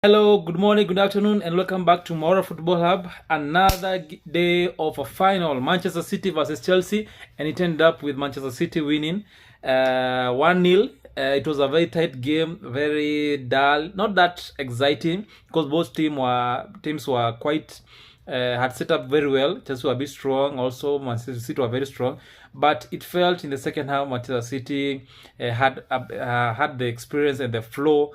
Hello, good morning, good afternoon, and welcome back to Mora Football Hub. Another day of a final, Manchester City versus Chelsea, and it ended up with Manchester City winning 1-0. It was a very tight game, very dull, not that exciting because both teams were quite had set up very well. Chelsea were a bit strong, also Manchester City were very strong, but it felt in the second half Manchester City had the experience and the flow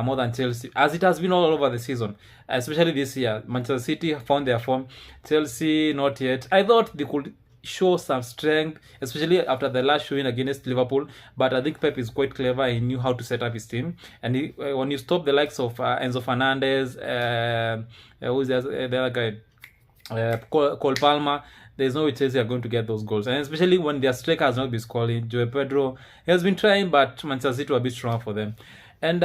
more than Chelsea, as it has been all over the season, especially this year. Manchester City found their form, Chelsea not yet. I thought they could show some strength, especially after the last win against Liverpool. But I think Pep is quite clever. He knew how to set up his team, and when you stop the likes of Enzo Fernandez, who's the other guy, Cole Palmer, there's no way Chelsea are going to get those goals. And especially when their striker has not been scoring. Joe Pedro has been trying, but Manchester City will be strong for them. And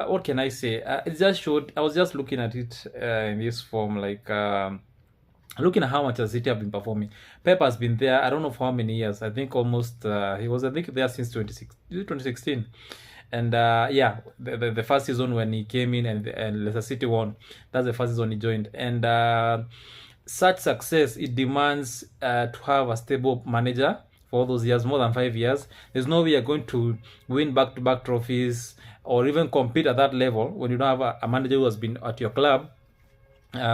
what can I say? It just showed. I was just looking at it in this form, like looking at how Manchester City have been performing. Pep has been there. I don't know for how many years. I think almost. He was, I think, there since 2016. And yeah, the first season when he came in and Leicester City won. That's the first season he joined. And such success, it demands to have a stable manager for all those years, more than 5 years. There's no way you're going to win back-to-back trophies or even compete at that level when you don't have a manager who has been at your club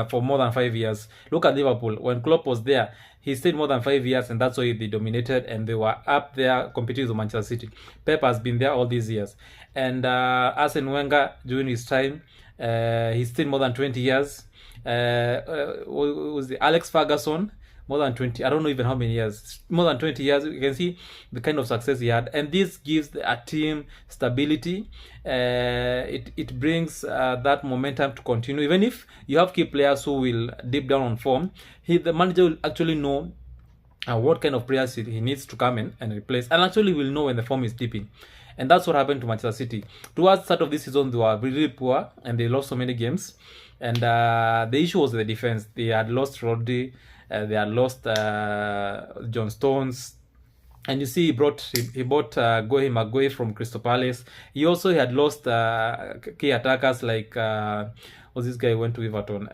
for more than 5 years. Look at Liverpool. When Klopp was there, he stayed more than 5 years, and that's why they dominated and they were up there competing with Manchester City. Pep has been there all these years. And Arsene Wenger, during his time, he stayed more than 20 years. Was the Alex Ferguson, more than 20, I don't know even how many years, more than 20 years. You can see the kind of success he had, and this gives a team stability. It brings that momentum to continue. Even if you have key players who will dip down on form, the manager will actually know what kind of players he needs to come in and replace, and actually will know when the form is dipping. And that's what happened to Manchester City. Towards the start of this season, they were really poor and they lost so many games. And the issue was the defense. They had lost Rodri, they had lost John Stones, and you see he bought Gohi Maguire from Crystal Palace. He also had lost key attackers like what's this guy who went to Everton.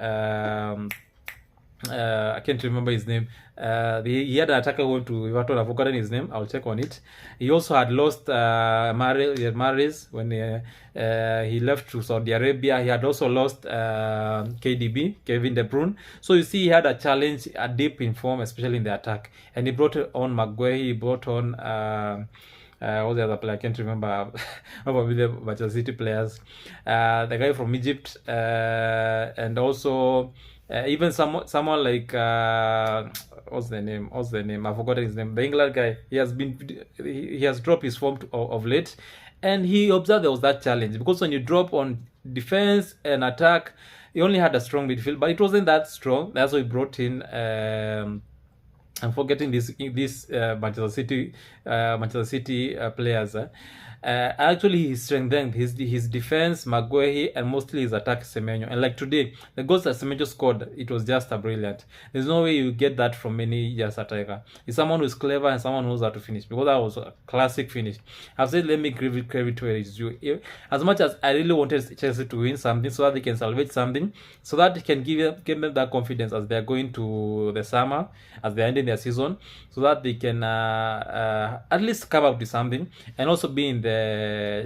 I can't remember his name. He had an attacker who went to Everton. I've forgotten his name. I'll check on it. He also had lost Mahrez when he left to Saudi Arabia. He had also lost KDB, Kevin De Bruyne. So you see, he had a challenge, a dip in form, especially in the attack. And he brought on Maguire. He brought on what's the other player? I can't remember. Probably the Manchester City players. The guy from Egypt, and also even someone like what's the name? I've forgotten his name. The England guy. He has dropped his form of late, and he observed there was that challenge because when you drop on defense and attack, he only had a strong midfield, but it wasn't that strong. That's why he brought in. I'm forgetting this Manchester City players. Actually, he strengthened his defense, Maguire, and mostly his attack, Semenyo. And like today, the goals that Semenyo scored, it was just a brilliant. There's no way you get that from any just attacker. He's someone who's clever and someone who knows how to finish, because that was a classic finish. I've said, let me give it credit to where it's due. As much as I really wanted Chelsea to win something so that they can salvage something, so that they can give them that confidence as they're going to the summer, as they're ending their season, so that they can at least come up with something and also be in the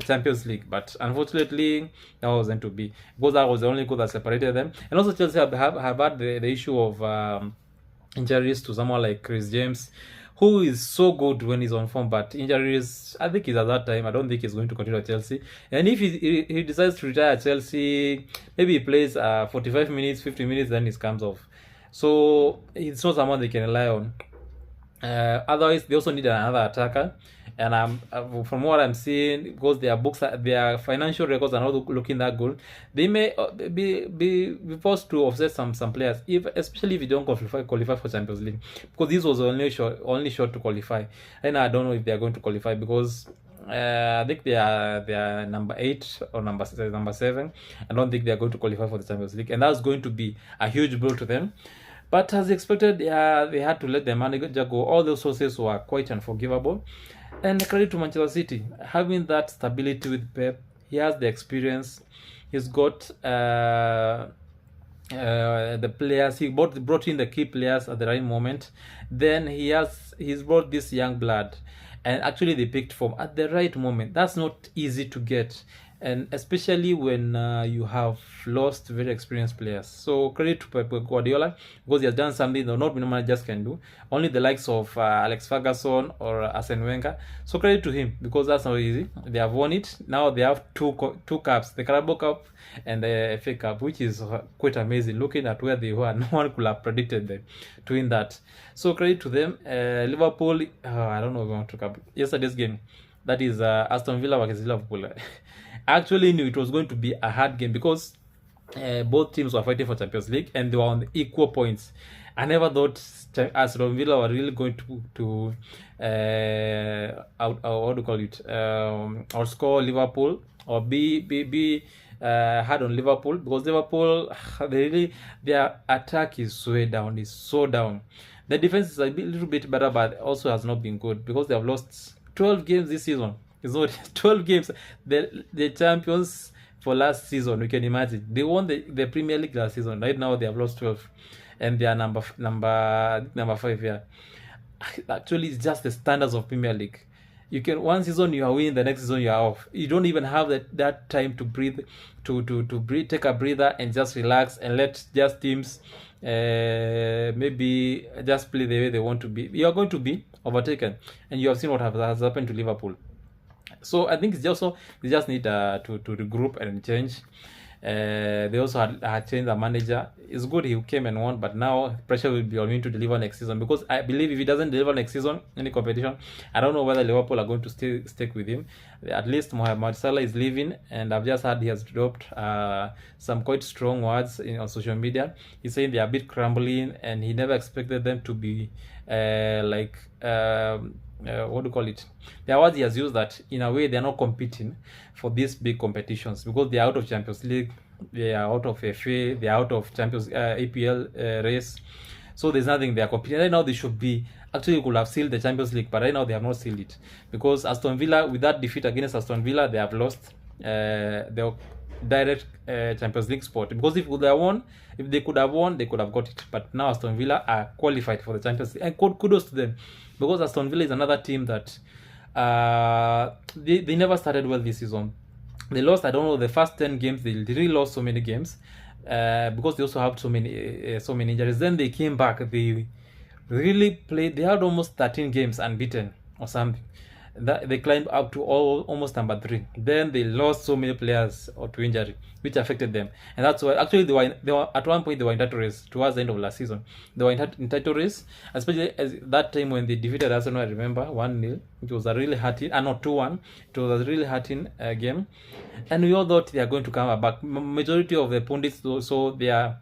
Champions League. But unfortunately, that wasn't to be, because that was the only goal that separated them. And also Chelsea have had the issue of injuries to someone like Chris James, who is so good when he's on form, but injuries, I think he's at that time. I don't think he's going to continue at Chelsea. And if he decides to retire at Chelsea, maybe he plays 45 minutes, 50 minutes, then he comes off. So it's not someone they can rely on. Otherwise, they also need another attacker. And from what I'm seeing, because their financial records are not looking that good, they may be forced to offset some players, especially if you don't qualify for Champions League, because this was only short to qualify. And I don't know if they are going to qualify, because I think they are number 8 or number 7. I don't think they are going to qualify for the Champions League, and that's going to be a huge blow to them. But as expected, they had to let the manager go. All those sources were quite unforgivable. And credit to Manchester City, having that stability with Pep. He has the experience. He's got the players. He brought in the key players at the right moment. Then he's brought this young blood, and actually they picked form at the right moment. That's not easy to get, and especially when you have lost very experienced players. So credit to Pep Guardiola, because he has done something that not many managers can do. Only the likes of Alex Ferguson or Arsene Wenger. So credit to him, because that's not easy. They have won it. Now they have two cups, the Carabao Cup and the FA Cup, which is quite amazing. Looking at where they were, no one could have predicted them to win that. So credit to them. Liverpool, I don't know if we want to talk about yesterday's game. That is Aston Villa versus Liverpool. I actually knew it was going to be a hard game, because both teams were fighting for Champions League and they were on equal points. I never thought Aston Villa were really going to what do you call it, outscore Liverpool, or be hard on Liverpool, because Liverpool, their attack is so down, The defense is a little bit better, but also has not been good, because they have lost 12 games this season. It's not 12 games. The champions for last season, you can imagine. They won the Premier League last season. Right now they have lost 12, and they are number 5 here. Actually, it's just the standards of Premier League. You can, one season you are winning, the next season you are off. You don't even have that time to breathe, to breathe, take a breather and just relax and let just teams maybe just play the way they want to be. You are going to be overtaken, and you have seen what has happened to Liverpool. So I think they just need to regroup and change. They also had changed the manager. It's good he came and won, but now pressure will be on him to deliver next season, because I believe if he doesn't deliver next season any competition, I don't know whether Liverpool are going to stick with him. At least Mohamed Salah is leaving, and I've just heard he has dropped some quite strong words on social media. He's saying they are a bit crumbling, and he never expected them to be what do you call it? The words he has used, that in a way they are not competing for these big competitions, because they are out of Champions League, they are out of FA, they are out of Champions APL race. So there's nothing they are competing right now. They should be, actually could have sealed the Champions League, but right now they have not sealed it, because Aston Villa, with that defeat against Aston Villa, they have lost their direct Champions League spot. Because if they could have won, they could have got it. But now Aston Villa are qualified for the Champions League, and kudos to them, because Aston Villa is another team that they never started well this season. They lost, I don't know, the first 10 games. They really lost so many games because they also have so many injuries. Then they came back. They really played. They had almost 13 games unbeaten or something. They climbed up to almost number 3. Then they lost so many players to injury, which affected them, and that's why actually they were at one point they were in title race towards the end of last season. They were in title race, especially as that time when they defeated Arsenal. I remember 1-0. It was a really hurting, not 2-1. It was a really hurting game, and we all thought they are going to come back. Majority of the pundits, so their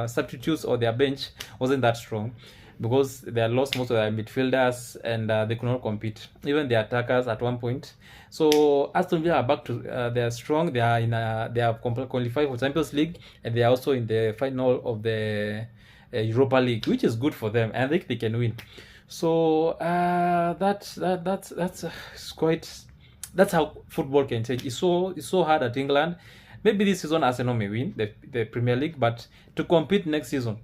substitutes or their bench wasn't that strong, because they had lost most of their midfielders, and they could not compete, even the attackers at one point. So Aston Villa are back to they are strong. They are they have qualified for Champions League, and they are also in the final of the Europa League, which is good for them, and I think they can win. So that's how football can change. It's so hard at England. Maybe this season Arsenal may win the Premier League, but to compete next season,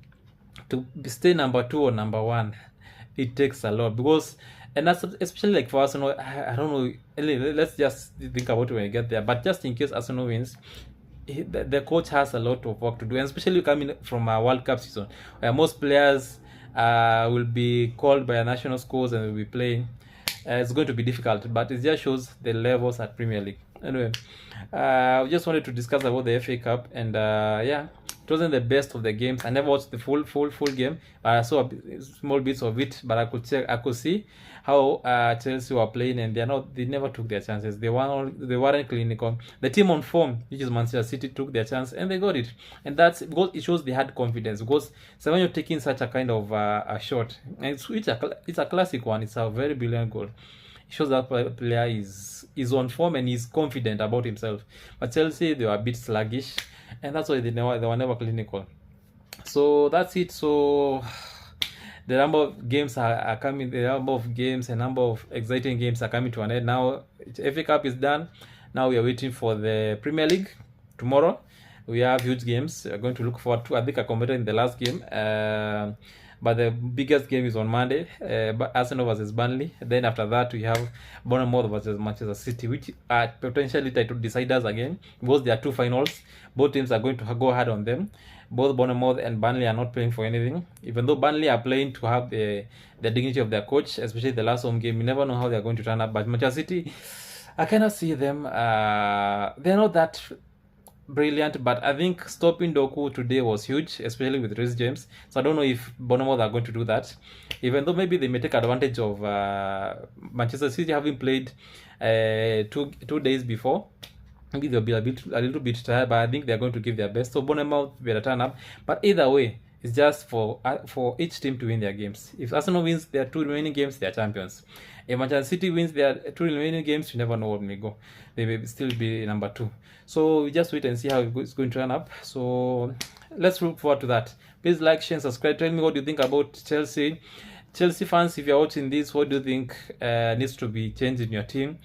to stay number 2 or number 1, it takes a lot. Because, and that's especially like for Arsenal, I don't know, let's just think about it when we get there. But just in case Arsenal wins, the coach has a lot of work to do, and especially coming from a World Cup season where most players will be called by a national scores and will be playing. It's going to be difficult, but it just shows the levels at Premier League. Anyway, we just wanted to discuss about the FA Cup, and yeah, it wasn't the best of the games. I never watched the full game, but I saw small bits of it. But I could see how Chelsea were playing, and they never took their chances. They weren't clinical. The team on form, which is Manchester City, took their chance and they got it, and that's because it shows they had confidence. Because so when you're taking such a kind of a shot, and it's a classic one, it's a very brilliant goal. It shows that player is on form and is confident about himself. But Chelsea, they were a bit sluggish, and that's why they were never clinical. So that's it. So the number of games are coming. The number of games and number of exciting games are coming to an end now. FA Cup is done. Now we are waiting for the Premier League tomorrow. We have huge games. We're going to look forward to. I think I commented in the last game. But the biggest game is on Monday, Arsenal versus Burnley. Then after that, we have Bournemouth versus Manchester City, which are potentially title deciders again, because there are two finals. Both teams are going to go hard on them. Both Bournemouth and Burnley are not playing for anything, even though Burnley are playing to have the dignity of their coach, especially the last home game. You never know how they are going to turn up. But Manchester City, I cannot see them. They're not that brilliant, but I think stopping Doku today was huge, especially with Reece James. So I don't know if Bournemouth are going to do that, even though maybe they may take advantage of Manchester City having played 2 days before. Maybe they'll be a little bit tired, but I think they're going to give their best. So Bournemouth will turn up, but either way, it's just for each team to win their games. If Arsenal wins their 2 remaining games, they are champions. If Manchester City wins their 2 remaining games, you never know what may go. They may still be number 2. So we just wait and see how it's going to turn up. So let's look forward to that. Please like, share, and subscribe. Tell me what you think about Chelsea. Chelsea fans, if you're watching this, what do you think needs to be changed in your team?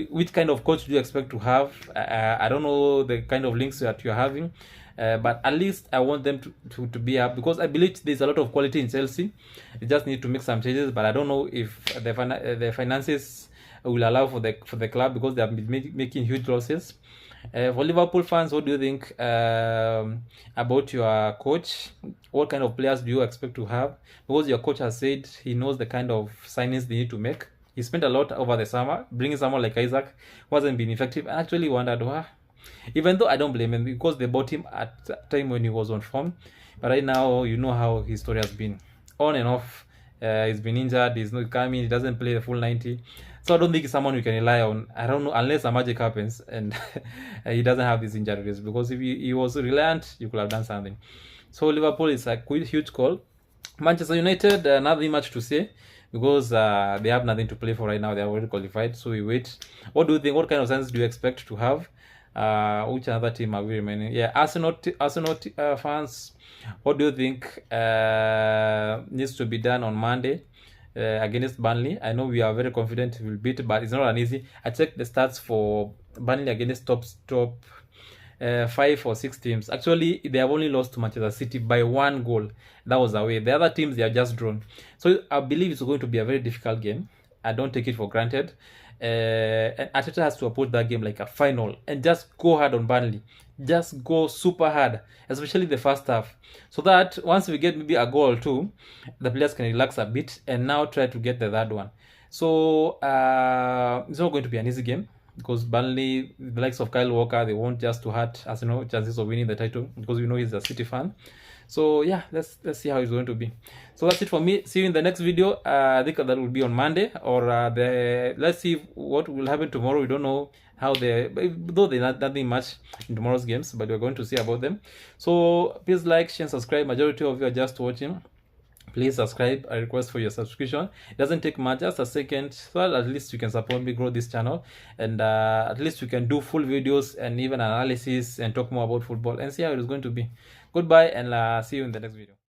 Which kind of coach do you expect to have? I don't know the kind of links that you're having. But at least I want them to be up, because I believe there's a lot of quality in Chelsea. They just need to make some changes, but I don't know if the finances will allow for the club, because they have been making huge losses. For Liverpool fans, what do you think about your coach? What kind of players do you expect to have? Because your coach has said he knows the kind of signings they need to make. He spent a lot over the summer. Bringing someone like Isaac wasn't been effective. I actually wondered why. Even though I don't blame him, because they bought him at a time when he was on form. But right now, you know how his story has been. On and off. He's been injured. He's not coming. He doesn't play the full 90. So I don't think he's someone you can rely on. I don't know, unless a magic happens and he doesn't have these injuries. Because if he was reliant, you could have done something. So Liverpool is a huge call. Manchester United, nothing much to say, because they have nothing to play for right now. They are already qualified. So we wait. What do you think? What kind of signs do you expect to have? Which other team are we remaining? Yeah, Arsenal fans, what do you think needs to be done on Monday against Burnley? I know we are very confident we'll beat, but it's not an easy. I checked the stats for Burnley against top 5 or 6 teams. Actually, they have only lost to Manchester City by 1 goal. That was away. The other teams, they are just drawn. So I believe it's going to be a very difficult game. I don't take it for granted. And Arteta has to approach that game like a final and just go hard on Burnley. Just go super hard, especially the first half, so that once we get maybe a goal or 2, the players can relax a bit and now try to get the third one. So it's not going to be an easy game, because Burnley, the likes of Kyle Walker, they want just to hurt Arsenal chances of winning the title, because you know he's a City fan. So yeah, let's see how it's going to be. So that's it for me. See you in the next video. I think that will be on Monday, or let's see what will happen tomorrow. We don't know how though they're not nothing much in tomorrow's games, but we're going to see about them. So please like, share, and subscribe. Majority of you are just watching. Please subscribe. I request for your subscription. It doesn't take much, just a second, so at least you can support me grow this channel, and at least we can do full videos and even analysis and talk more about football and see how it is going to be. Goodbye, and see you in the next video.